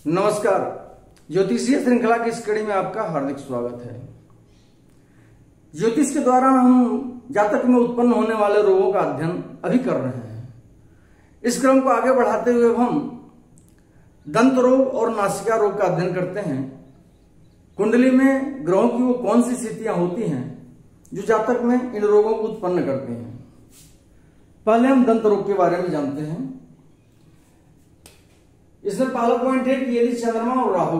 नमस्कार। ज्योतिषीय श्रृंखला की इस कड़ी में आपका हार्दिक स्वागत है। ज्योतिष के द्वारा हम जातक में उत्पन्न होने वाले रोगों का अध्ययन अभी कर रहे हैं। इस क्रम को आगे बढ़ाते हुए हम दंत रोग और नासिका रोग का अध्ययन करते हैं। कुंडली में ग्रहों की वो कौन सी स्थितियां होती हैं जो जातक में इन रोगों को उत्पन्न करती हैं। पहले हम दंत रोग के बारे में जानते हैं। इसमें पहला पॉइंट है कि यदि चंद्रमा और राहु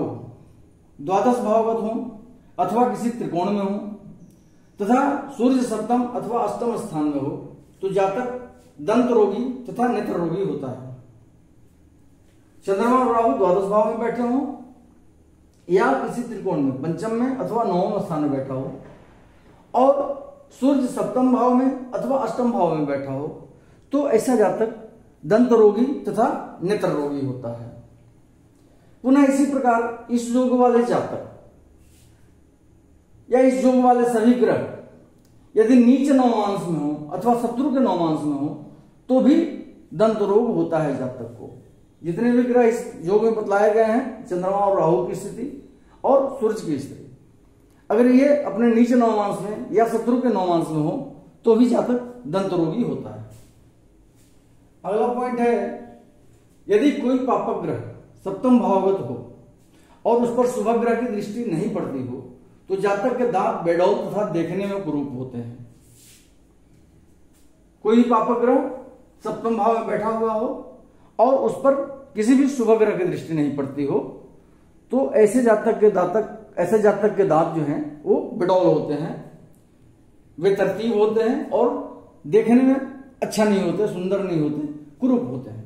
द्वादश भावगत हो अथवा किसी त्रिकोण में हो तथा सूर्य सप्तम अथवा अष्टम स्थान में हो तो जातक दंत रोगी तथा नेत्र रोगी होता है। चंद्रमा और राहु द्वादश भाव में बैठे हो या किसी त्रिकोण में पंचम में अथवा नवम स्थान में बैठा हो और सूर्य सप्तम भाव में अथवा अष्टम भाव में बैठा हो तो ऐसा जातक दंत रोगी तथा नेत्र रोगी होता है। पुनः इसी प्रकार इस योग वाले जातक या इस योग वाले सभी ग्रह यदि नीच नवमांश में हो अथवा शत्रु के नवमांश में हो तो भी दंत रोग होता है जातक को। जितने भी ग्रह इस योग में बतलाए गए हैं, चंद्रमा और राहु की स्थिति और सूर्य की स्थिति, अगर ये अपने नीच नवमांश में या शत्रु के नवमांश में हो तो भी जातक दंत रोगी होता है। अगला पॉइंट है, यदि कोई पापक ग्रह सप्तम भावगत हो और उस पर शुभ ग्रह की दृष्टि नहीं पड़ती हो तो जातक के दांत बेडौल तथा देखने में कुरूप होते हैं। कोई पापक ग्रह सप्तम भाव में बैठा हुआ हो और उस पर किसी भी शुभ ग्रह की दृष्टि नहीं पड़ती हो तो ऐसे जातक के दांत जो हैं वो बेडौल होते हैं, वे तरतीब होते हैं और देखने में अच्छा नहीं होते, सुंदर नहीं होते, कुरूप होते हैं।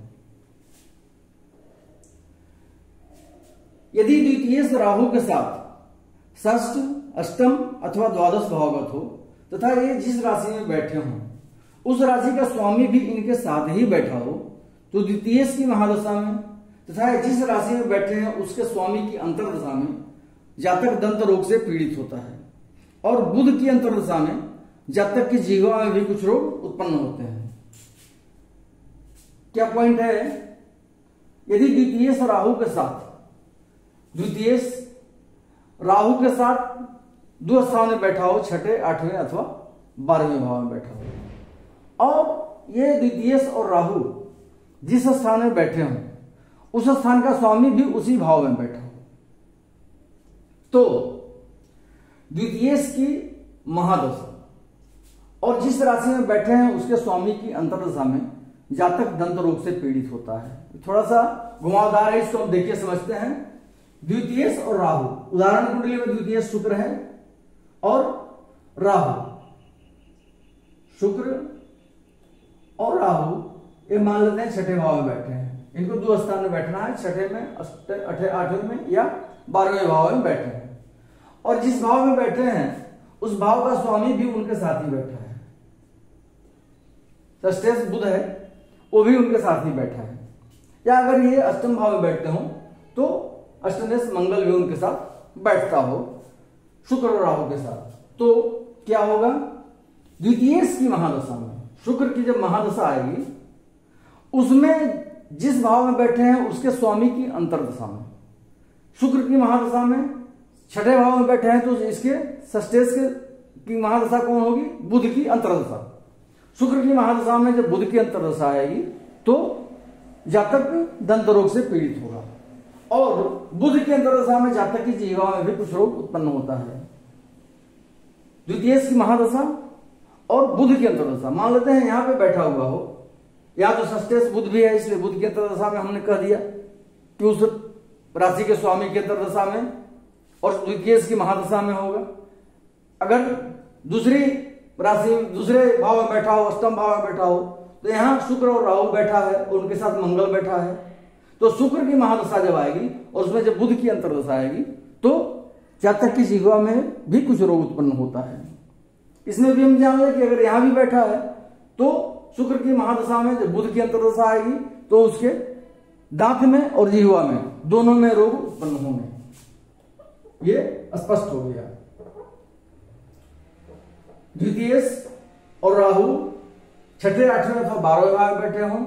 यदि द्वितीय राहु के साथ षष्ठ, अष्टम अथवा द्वादश भावगत हो तथा ये जिस राशि में बैठे हों उस राशि का स्वामी भी इनके साथ ही बैठा हो तो द्वितीय की महादशा में तथा जिस राशि में बैठे हैं उसके स्वामी की अंतर्दशा में जातक दंत रोग से पीड़ित होता है। और बुध की अंतर्दशा में जातक की जीवा में भी कुछ रोग उत्पन्न होते हैं। क्या पॉइंट है, यदि द्वितीय राहु के साथ द्विस्थान में बैठा हो, छठे, आठवें अथवा 12वें भाव में बैठा हो और ये द्वितीय और राहु जिस स्थान में बैठे हों उस स्थान का स्वामी भी उसी भाव में बैठा हो तो द्वितीय की महादशा और जिस राशि में बैठे हैं उसके स्वामी की अंतर्दशा में जातक दंत रोग से पीड़ित होता है। थोड़ा सा घुमावदार है, इसको हम देखिए समझते हैं। द्वितीय और राहु, उदाहरण कुंडली में द्वितीय शुक्र है और राहु, शुक्र और राहु ये मान लेते हैं छठे भाव में बैठे हैं। इनको दो स्थान में बैठना है, छठे में, आठवें में या 12वें भाव में बैठे हैं और जिस भाव में बैठे हैं उस भाव का स्वामी भी उनके साथ ही बैठा है। षष्ठेश बुध है, वो भी उनके साथ ही बैठा है। या अगर ये अष्टम भाव में बैठते हो तो अष्टमेश मंगल भी उनके साथ बैठता हो शुक्र और राहु के साथ, तो क्या होगा, द्वितीय की महादशा में शुक्र की जब महादशा आएगी उसमें जिस भाव में बैठे हैं उसके स्वामी की अंतर्दशा में, शुक्र की महादशा में छठे भाव में बैठे हैं तो इसके षष्ठेश की महादशा कौन होगी, बुध की अंतर्दशा। शुक्र की महादशा में जब बुध की अंतर्दशा आएगी तो जातक दंत रोग से पीड़ित होगा और बुध की अंतर्दशा में जातक की जीवा में भी कुछ रोग उत्पन्न होता है। द्वितीय की महादशा और बुध की अंतर्दशा, मान लेते हैं यहां पे बैठा हुआ हो, या तो षष्ठेश बुध भी है इसलिए बुध की अंतर्दशा में हमने कह दिया कि उस राशि के स्वामी की अंतर्दशा में और द्वितीय की महादशा में होगा। अगर दूसरी राशि दूसरे भाव में बैठा हो, अष्टम भाव में बैठा हो तो यहां शुक्र और राहु बैठा है और उनके साथ मंगल बैठा है तो शुक्र की महादशा जब आएगी और उसमें जब बुध की अंतर्दशा आएगी तो जातक की जीवा में भी कुछ रोग उत्पन्न होता है। इसमें भी हम जान लें कि अगर यहां भी बैठा है तो शुक्र की महादशा में जब बुध की अंतर्दशा आएगी तो उसके दांत में और जीवा में दोनों में रोग उत्पन्न होंगे। ये स्पष्ट हो गया। द्वितीय और राहु छठे, आठवें अथवा 12वें भाव में बैठे हों,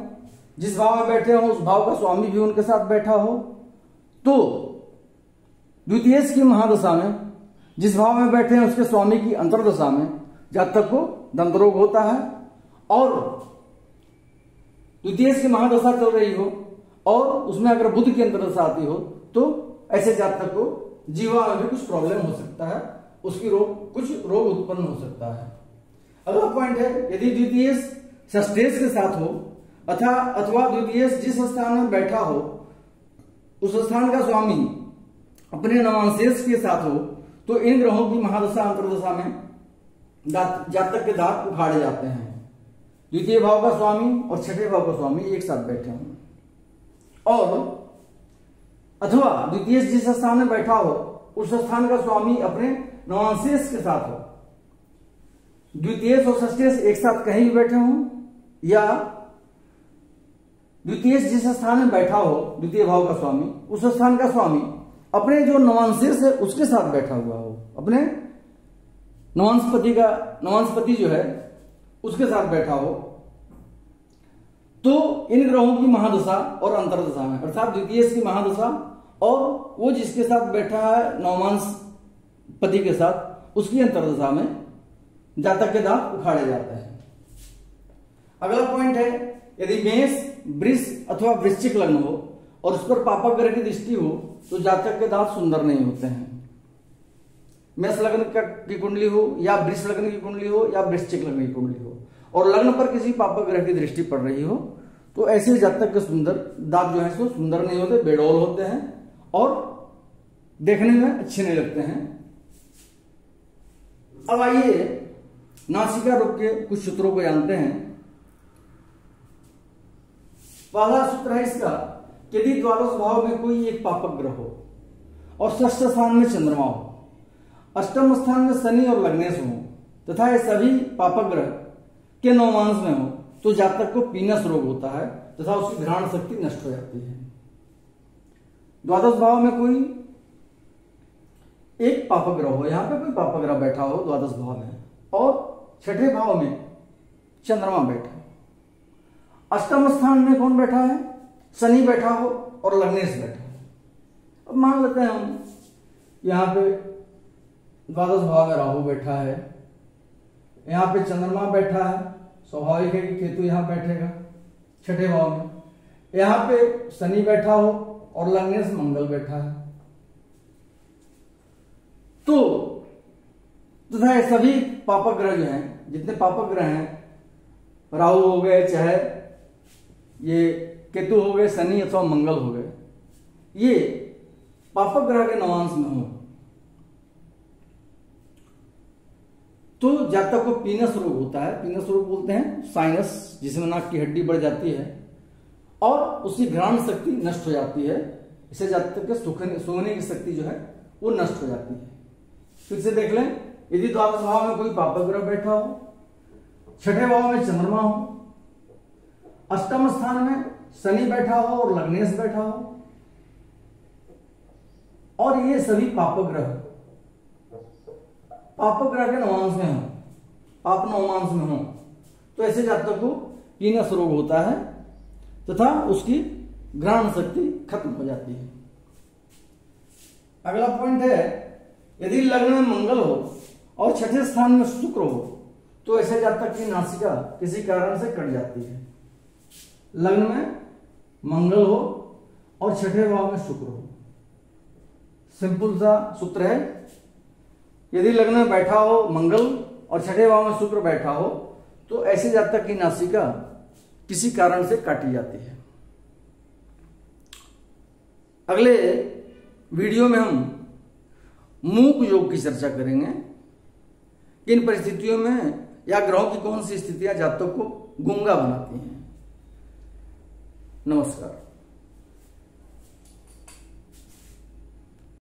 जिस भाव में बैठे हों उस भाव का स्वामी भी उनके साथ बैठा हो तो द्वितीय की महादशा में जिस भाव में बैठे हैं उसके स्वामी की अंतर्दशा में जातक को दंत रोग होता है, और द्वितीय की महादशा चल रही हो और उसमें अगर बुध की अंतर्दशा आती हो तो ऐसे जातक को जीवा में भी कुछ प्रॉब्लम हो सकता है, उसकी कुछ रोग उत्पन्न हो सकता है। अगला पॉइंट है, यदि द्वितीय षष्ठेश के साथ हो अथवा द्वितीय जिस स्थान में बैठा हो उस स्थान का स्वामी अपने नवांशेष के साथ हो तो इन ग्रहों की महादशा अंतर्दशा में जातक के दांत उखाड़े जाते हैं। द्वितीय भाव का स्वामी और छठे भाव का स्वामी एक साथ बैठे हों, और अथवा द्वितीय जिस स्थान में बैठा हो उस स्थान का स्वामी अपने नवांशेष के साथ हो। द्वितीय और षष्ठेश एक साथ कहीं भी बैठे हों, या द्वितीय जिस स्थान में बैठा हो द्वितीय भाव का स्वामी उस स्थान का स्वामी अपने जो नवांशेष है उसके साथ बैठा हुआ हो, अपने नवांशपति जो है उसके साथ बैठा हो, तो इन ग्रहों की महादशा और अंतर्दशा में अर्थात द्वितीय की महादशा और वो जिसके साथ बैठा है नवमांश पति के साथ उसकी अंतर्दशा में जातक के दांत उखाड़े जाते हैं। अगला पॉइंट है, यदि मेष, वृष अथवा वृश्चिक लग्न हो और उस पर पापक ग्रह की दृष्टि हो तो जातक के दांत सुंदर नहीं होते हैं। मेष लग्न की कुंडली हो या वृष लग्न की कुंडली हो या वृश्चिक लग्न की कुंडली हो और लग्न पर किसी पापक ग्रह की दृष्टि पड़ रही हो तो ऐसे जातक के सुंदर दांत जो है सो सुंदर नहीं होते, बेडौल होते हैं और देखने में अच्छे नहीं लगते हैं। अब आइए नासिका रोग के कुछ सूत्रों को जानते हैं। पहला सूत्र है इसका, यदि द्वादश भाव में कोई एक पापक ग्रह हो और षष्ठ स्थान में चंद्रमा हो, अष्टम स्थान में शनि और लग्नेश हो तथा ये सभी पापक ग्रह के नवमांश में हो तो जातक को पीनस रोग होता है तथा उसकी घ्राण शक्ति नष्ट हो जाती है। द्वादश भाव में कोई एक पापक ग्रह हो, यहां पे कोई पापक ग्रह बैठा हो द्वादश भाव में और छठे भाव में चंद्रमा बैठा हो, अष्टम स्थान में कौन बैठा है, शनि बैठा हो और लग्नेश बैठा हो। अब मान लेते हैं हम यहां पे द्वादश भाव में राहु बैठा है, यहां पे चंद्रमा बैठा है, स्वाभाविक है कि केतु यहां बैठेगा छठे भाव में, यहां पे शनि बैठा हो और लग्नेश मंगल बैठा है, तो तथा ये सभी पापक ग्रह जो हैं, जितने पापक ग्रह हैं, राहु हो गए, चाहे ये केतु हो गए, शनि अथवा मंगल हो गए, ये पापक ग्रह के नवांश में हो तो जातक को पीनस रोग होता है। पीनस रोग बोलते हैं साइनस, जिसमें नाक की हड्डी बढ़ जाती है और उसकी घ्राण शक्ति नष्ट हो जाती है। इससे जातक के सूंघने की शक्ति जो है वो नष्ट हो जाती है। फिर से देख लें, यदि द्वादश भाव में कोई पापक ग्रह बैठा हो, छठे भाव में चंद्रमा हो, अष्टम स्थान में शनि बैठा हो और लग्नेश बैठा हो और ये सभी पापक ग्रह के नवांश में हो, पाप नवमांश में हो, तो ऐसे जातक को पीनस रोग होता है तथा उसकी घ्राण शक्ति खत्म हो जाती है। अगला पॉइंट है, यदि लग्न में मंगल हो और छठे स्थान में शुक्र हो तो ऐसे जातक की नासिका किसी कारण से कट जाती है। लग्न में मंगल हो और छठे भाव में शुक्र हो, सिंपल सा सूत्र है, यदि लग्न में बैठा हो मंगल और छठे भाव में शुक्र बैठा हो तो ऐसे जातक की नासिका किसी कारण से काटी जाती है। अगले वीडियो में हम मूक योग की चर्चा करेंगे। किन परिस्थितियों में या ग्रहों की कौन सी स्थितियां जातक को गूंगा बनाती हैं। नमस्कार।